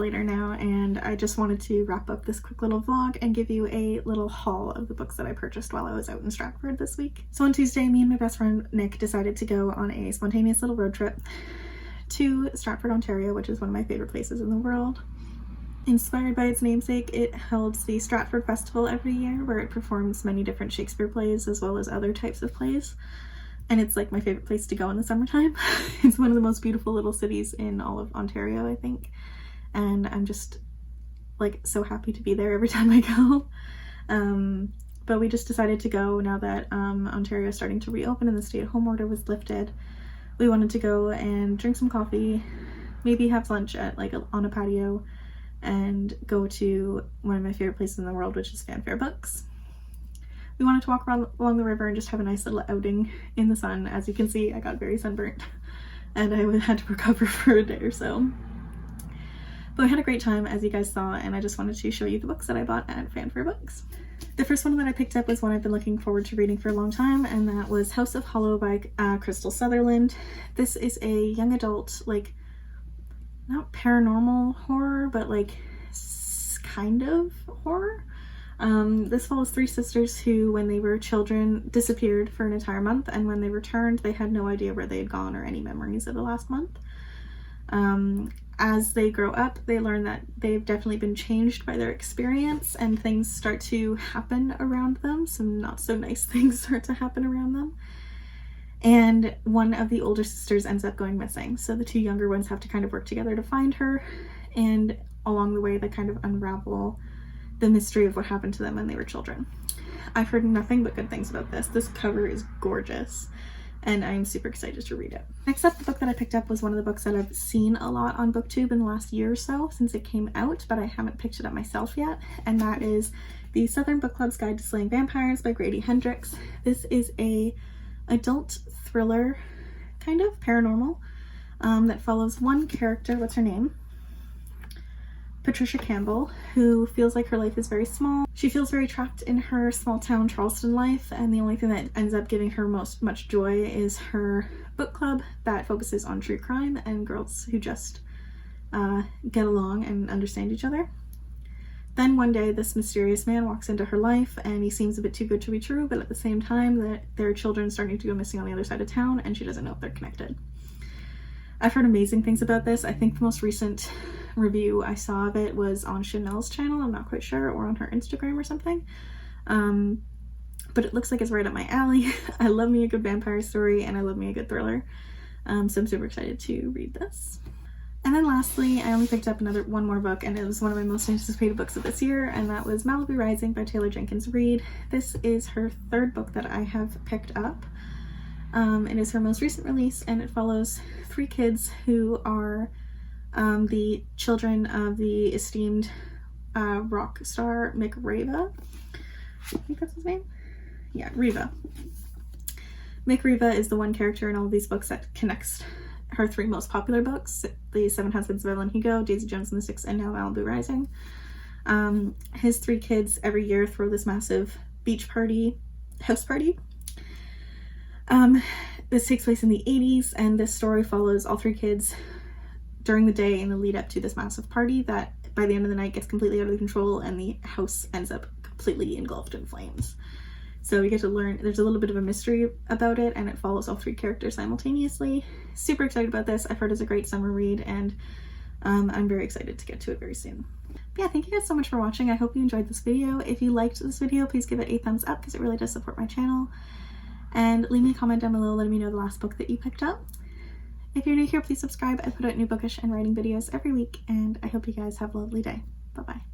later now, and I just wanted to wrap up this quick little vlog and give you a little haul of the books that I purchased while I was out in Stratford this week. So on Tuesday, me and my best friend Nick decided to go on a spontaneous little road trip to Stratford, Ontario, which is one of my favorite places in the world. Inspired by its namesake, it holds the Stratford Festival every year, where it performs many different Shakespeare plays as well as other types of plays. And it's like my favorite place to go in the summertime. It's one of the most beautiful little cities in all of Ontario, I think. And I'm just like so happy to be there every time I go. But we just decided to go now that Ontario is starting to reopen and the stay-at-home order was lifted. We wanted to go and drink some coffee, maybe have lunch at on a patio, and go to one of my favorite places in the world, which is Fanfare Books. We wanted to walk along the river and just have a nice little outing in the sun. As you can see, I got very sunburnt and I had to recover for a day or so. But we had a great time, as you guys saw, and I just wanted to show you the books that I bought at Fanfare Books. The first one that I picked up was one I've been looking forward to reading for a long time, and that was House of Hollow by Crystal Sutherland. This is a young adult, not paranormal horror, but kind of horror. This follows three sisters who, when they were children, disappeared for an entire month, and when they returned, they had no idea where they had gone or any memories of the last month. As they grow up, they learn that they've definitely been changed by their experience, and things start to happen around them. Some not so nice things start to happen around them. And one of the older sisters ends up going missing, so the two younger ones have to kind of work together to find her, and along the way they kind of unravel the mystery of what happened to them when they were children. I've heard nothing but good things about this. This cover is gorgeous, and I'm super excited to read it. Next up, the book that I picked up was one of the books that I've seen a lot on BookTube in the last year or so since it came out, but I haven't picked it up myself yet, and that is The Southern Book Club's Guide to Slaying Vampires by Grady Hendrix. This is a adult thriller, kind of paranormal, that follows one character. What's her name? Patricia Campbell, who feels like her life is very small. She feels very trapped in her small town Charleston life, and the only thing that ends up giving her much joy is her book club that focuses on true crime and girls who just get along and understand each other. Then one day this mysterious man walks into her life, and he seems a bit too good to be true, but at the same time that there are children starting to go missing on the other side of town, and she doesn't know if they're connected. I've heard amazing things about this. I think the most recent review I saw of it was on Chanel's channel, I'm not quite sure, or on her Instagram or something. But it looks like it's right up my alley. I love me a good vampire story, and I love me a good thriller. So I'm super excited to read this. And then lastly, I only picked up one more book, and it was one of my most anticipated books of this year, and that was Malibu Rising by Taylor Jenkins Reid. This is her third book that I have picked up. It is her most recent release, and it follows three kids who are the children of the esteemed rock star Mick Riva. I think that's his name? Yeah, Riva. Mick Riva is the one character in all of these books that connects her three most popular books, The Seven Husbands of Evelyn Hugo, Daisy Jones and the Six, and now Malibu Rising. His three kids every year throw this massive house party. This takes place in the 80s, and this story follows all three kids during the day in the lead up to this massive party that by the end of the night gets completely out of control, and the house ends up completely engulfed in flames. So we get to learn, there's a little bit of a mystery about it, and it follows all three characters simultaneously. Super excited about this. I've heard it's a great summer read, and I'm very excited to get to it very soon. But yeah, thank you guys so much for watching. I hope you enjoyed this video. If you liked this video, please give it a thumbs up because it really does support my channel. And leave me a comment down below letting me know the last book that you picked up. If you're new here, please subscribe. I put out new bookish and writing videos every week, and I hope you guys have a lovely day. Bye-bye.